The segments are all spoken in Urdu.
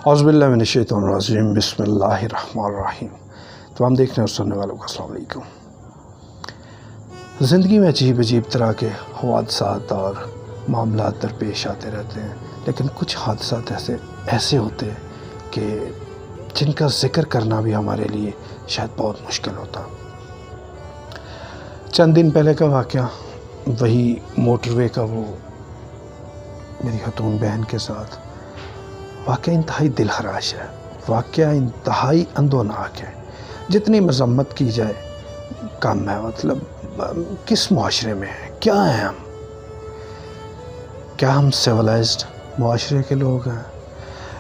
اعوذ باللہ من الشیطان الرجیم، بسم اللہ الرحمن الرحیم۔ تمام دیکھنے اور سننے والوں کو السلام علیکم۔ زندگی میں عجیب عجیب طرح کے حوادثات اور معاملات درپیش آتے رہتے ہیں، لیکن کچھ حادثات ایسے ہوتے ہیں کہ جن کا ذکر کرنا بھی ہمارے لیے شاید بہت مشکل ہوتا۔ چند دن پہلے کا واقعہ، وہی موٹر وے کا وہ میری خاتون بہن کے ساتھ واقعہ انتہائی دل خراش ہے، واقعہ انتہائی اندوناک ہے۔ جتنی مذمت کی جائے کم ہے۔ مطلب کس معاشرے میں ہیں، کیا ہیں ہم؟ کیا ہم سیولائزڈ معاشرے کے لوگ ہیں؟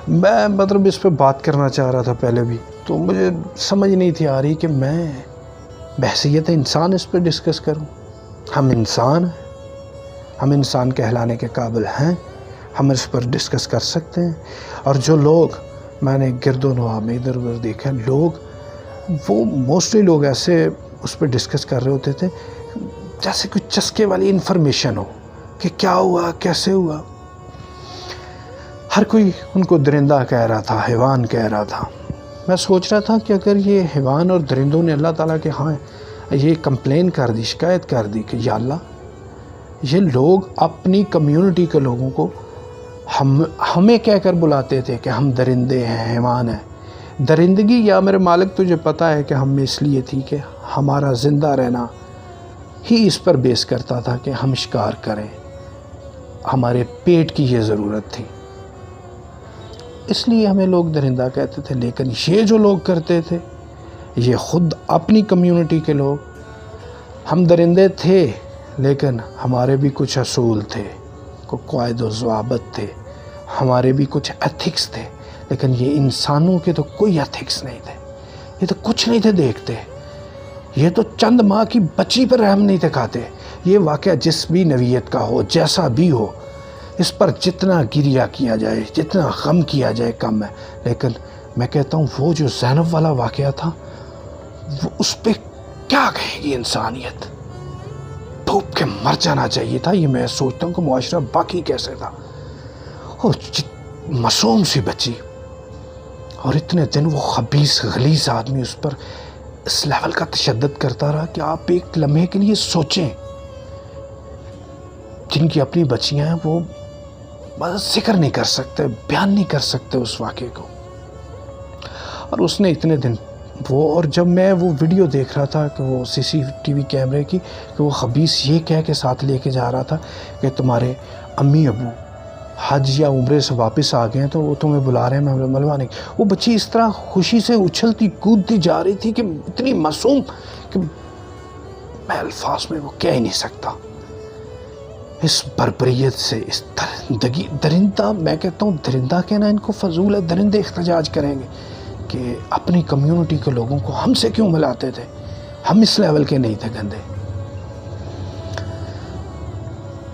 میں مطلب اس پہ بات کرنا چاہ رہا تھا پہلے بھی، تو مجھے سمجھ نہیں تھی آ رہی کہ میں بحیثیت انسان اس پہ ڈسکس کروں۔ ہم انسان ہیں، ہم انسان کہلانے کے قابل ہیں، ہم اس پر ڈسکس کر سکتے ہیں۔ اور جو لوگ میں نے گرد و نواح میں ادھر ادھر دیکھا، وہ موسٹلی لوگ ایسے اس پہ ڈسکس کر رہے ہوتے تھے جیسے کوئی چسکے والی انفارمیشن ہو کہ کیا ہوا، کیسے ہوا۔ ہر کوئی ان کو درندہ کہہ رہا تھا، حیوان کہہ رہا تھا۔ میں سوچ رہا تھا کہ اگر یہ حیوان اور درندوں نے اللہ تعالیٰ کے ہاں یہ کمپلین کر دی، شکایت کر دی کہ یا اللہ، یہ لوگ اپنی کمیونٹی کے لوگوں کو ہمیں کہہ کر بلاتے تھے کہ ہم درندے ہیں، حیوان ہیں۔ درندگی یا میرے مالک تجھے پتہ ہے کہ ہم میں اس لیے تھی کہ ہمارا زندہ رہنا ہی اس پر بیس کرتا تھا کہ ہم شکار کریں، ہمارے پیٹ کی یہ ضرورت تھی، اس لیے ہمیں لوگ درندہ کہتے تھے۔ لیکن یہ جو لوگ کرتے تھے، یہ خود اپنی کمیونٹی کے لوگ، ہم درندے تھے لیکن ہمارے بھی کچھ اصول تھے، قواعد و ضوابط تھے، ہمارے بھی کچھ ایتھکس تھے، لیکن یہ انسانوں کے تو کوئی ایتھکس نہیں تھے، یہ تو کچھ نہیں تھے دیکھتے، یہ تو چند ماہ کی بچی پر رحم نہیں دکھاتے۔ یہ واقعہ جس بھی نوعیت کا ہو، جیسا بھی ہو، اس پر جتنا گریہ کیا جائے، جتنا غم کیا جائے کم ہے۔ لیکن میں کہتا ہوں وہ جو زینب والا واقعہ تھا، وہ اس پہ کیا کہے گی انسانیت؟ پھوپ کے مر جانا چاہیے تھا۔ یہ میں سوچتا ہوں کہ معاشرہ باقی کیسے تھا۔ اور معصوم سی بچی، اور اتنے دن وہ خبیث غلیظ آدمی اس پر اس لیول کا تشدد کرتا رہا کہ آپ ایک لمحے کے لیے سوچیں۔ جن کی اپنی بچیاں ہیں وہ بس ذکر نہیں کر سکتے، بیان نہیں کر سکتے اس واقعے کو۔ اور اس نے اتنے دن اور جب میں وہ ویڈیو دیکھ رہا تھا کہ وہ سی سی ٹی وی کیمرے کی، کہ وہ خبیث یہ کہہ کے ساتھ لے کے جا رہا تھا کہ تمہارے امی ابو حج یا عمرے سے واپس آ گئے ہیں تو وہ تمہیں بلا رہے ہیں ملوانے۔ وہ بچی اس طرح خوشی سے اچھلتی کودتی جا رہی تھی کہ اتنی معصوم کہ میں الفاظ میں وہ کہہ ہی نہیں سکتا۔ اس بربریت سے، اس درندہ، میں کہتا ہوں درندہ کہنا ان کو فضول ہے۔ درندے احتجاج کریں گے کہ اپنی کمیونٹی کے لوگوں کو ہم سے کیوں ملاتے تھے، ہم اس لیول کے نہیں تھے گندے۔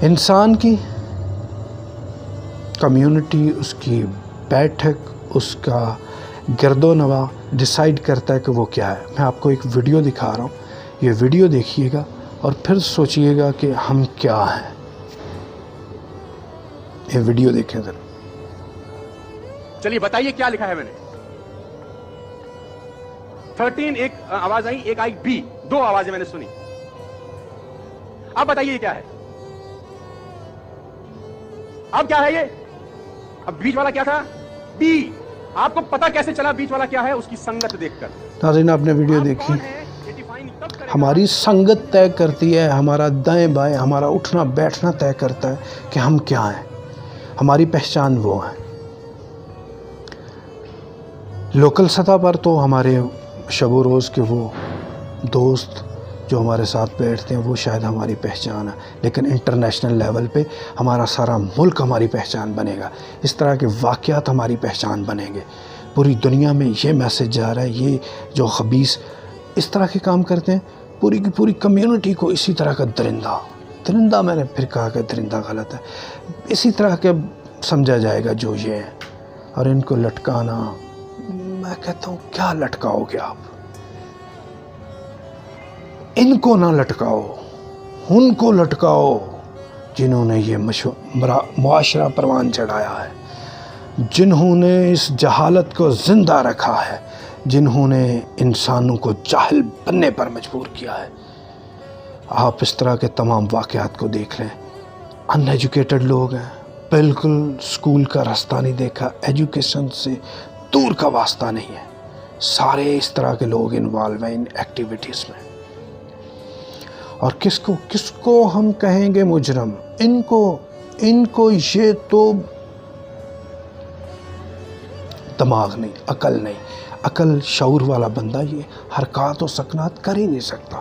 انسان کی کمیونٹی، اس کی بیٹھک، اس کا گرد و نواح ڈیسائیڈ کرتا ہے کہ وہ کیا ہے۔ میں آپ کو ایک ویڈیو دکھا رہا ہوں، یہ ویڈیو دیکھیے گا اور پھر سوچئے گا کہ ہم کیا ہیں۔ یہ ویڈیو دیکھیں ذرا۔ چلیے بتائیے کیا لکھا ہے میں نے؟ 13 ایک آواز آئی، ایک آئی بی، دو آوازیں میں نے سنی۔ اب بتائیے یہ کیا ہے؟ اب کیا ہے یہ؟ اب بیچ والا کیا تھا؟ بی۔ آپ کو پتا کیسے چلا بیچ والا کیا ہے؟ اس کی سنگت دیکھ کر۔ ناظرین آپ نے ویڈیو دیکھی، ہماری سنگت طے کرتی ہے، ہمارا دائیں بائیں، ہمارا اٹھنا بیٹھنا طے کرتا ہے کہ ہم کیا ہیں، ہماری پہچان وہ ہیں۔ لوکل سطح پر تو ہمارے شب و روز کے وہ دوست جو ہمارے ساتھ بیٹھتے ہیں وہ شاید ہماری پہچان ہے، لیکن انٹرنیشنل لیول پہ ہمارا سارا ملک ہماری پہچان بنے گا۔ اس طرح کے واقعات ہماری پہچان بنیں گے۔ پوری دنیا میں یہ میسج جا رہا ہے، یہ جو خبیث اس طرح کے کام کرتے ہیں، پوری کی پوری کمیونٹی کو اسی طرح کا درندہ میں نے پھر کہا کہ درندہ غلط ہے، اسی طرح کے سمجھا جائے گا جو یہ ہے۔ اور ان کو لٹکانا، میں کہتا ہوں کیا لٹکاؤ گے آپ؟ ان کو نہ لٹکاؤ، ان کو لٹکاؤ جنہوں نے یہ معاشرہ پروان چڑھایا ہے۔ جنہوں نے اس جہالت کو زندہ رکھا ہے، جنہوں نے انسانوں کو جاہل بننے پر مجبور کیا ہے۔ آپ اس طرح کے تمام واقعات کو دیکھ لیں، ان ایجوکیٹڈ لوگ ہیں، بالکل سکول کا راستہ نہیں دیکھا، ایجوکیشن سے دور کا واسطہ نہیں ہے، سارے اس طرح کے لوگ انوالو ہیں ان ایکٹیویٹیز میں۔ اور کس کو ہم کہیں گے مجرم؟ ان کو یہ تو دماغ نہیں، عقل نہیں، عقل شعور والا بندہ یہ حرکات و سکنات کر ہی نہیں سکتا۔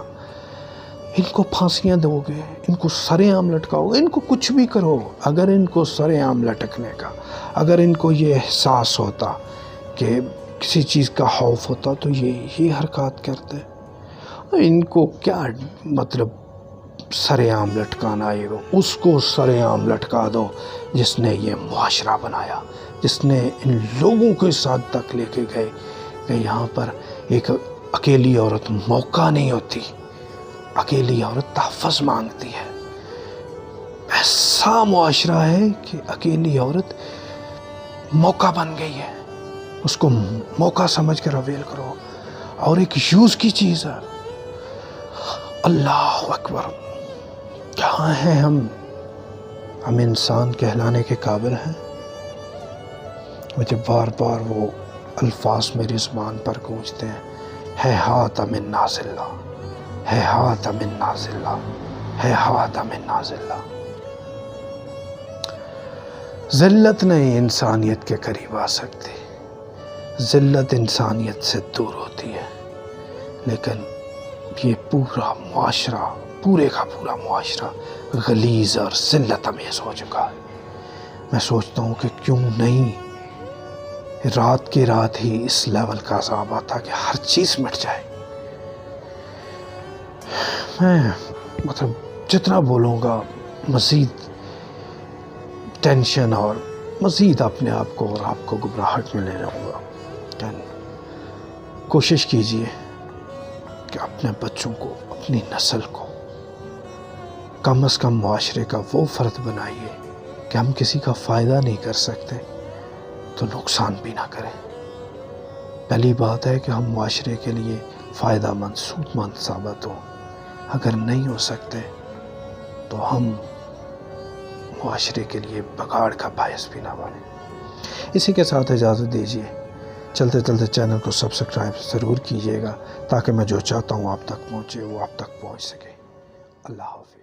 ان کو پھانسیاں دو گے، ان کو سرے عام لٹکاؤ گے، ان کو کچھ بھی کرو، اگر ان کو سرے عام لٹکنے کا، اگر ان کو یہ احساس ہوتا کہ کسی چیز کا خوف ہوتا تو یہ حرکات کرتے۔ ان کو کیا مطلب سرے عام لٹکانا؟ ہے وہ اس کو سرے عام لٹکا دو جس نے یہ معاشرہ بنایا، جس نے ان لوگوں کے ساتھ تک لے کے گئے کہ یہاں پر ایک اکیلی عورت موقع نہیں ہوتی، اکیلی عورت تحفظ مانگتی ہے۔ ایسا معاشرہ ہے کہ اکیلی عورت موقع بن گئی ہے، اس کو موقع سمجھ کر اویل کرو، اور ایک یوز کی چیز ہے۔ اللہ اکبر! کہاں ہیں ہم انسان کہلانے کے قابل ہیں؟ مجھے بار بار وہ الفاظ میری زبان پر گونجتے ہیں، ہیہات من نازلہ، ہیہات من نازلہ، ہیہات من نازلہ۔ ذلت نہیں انسانیت کے قریب آ سکتی، ذلت انسانیت سے دور ہوتی ہے، لیکن یہ پورا معاشرہ، پورے کا پورا معاشرہ غلیظ اور ذلت امیز ہو چکا ہے۔ میں سوچتا ہوں کہ کیوں نہیں رات کے رات ہی اس لیول کا عذاب آتا کہ ہر چیز مٹ جائے۔ میں مطلب جتنا بولوں گا مزید ٹینشن اور مزید اپنے آپ کو اور آپ کو گھبراہٹ میں لے رہوں گا۔ کوشش کیجئے کہ اپنے بچوں کو، اپنی نسل کو کم از کم معاشرے کا وہ فرد بنائیے کہ ہم کسی کا فائدہ نہیں کر سکتے تو نقصان بھی نہ کریں۔ پہلی بات ہے کہ ہم معاشرے کے لیے فائدہ مند، سود مند ثابت ہوں۔ اگر نہیں ہو سکتے تو ہم معاشرے کے لیے بگاڑ کا باعث بھی نہ بنیں۔ اسی کے ساتھ اجازت دیجیے، چلتے چلتے چینل کو سبسکرائب ضرور کیجیے گا تاکہ میں جو چاہتا ہوں آپ تک پہنچے وہ آپ تک پہنچ سکے۔ اللہ حافظ۔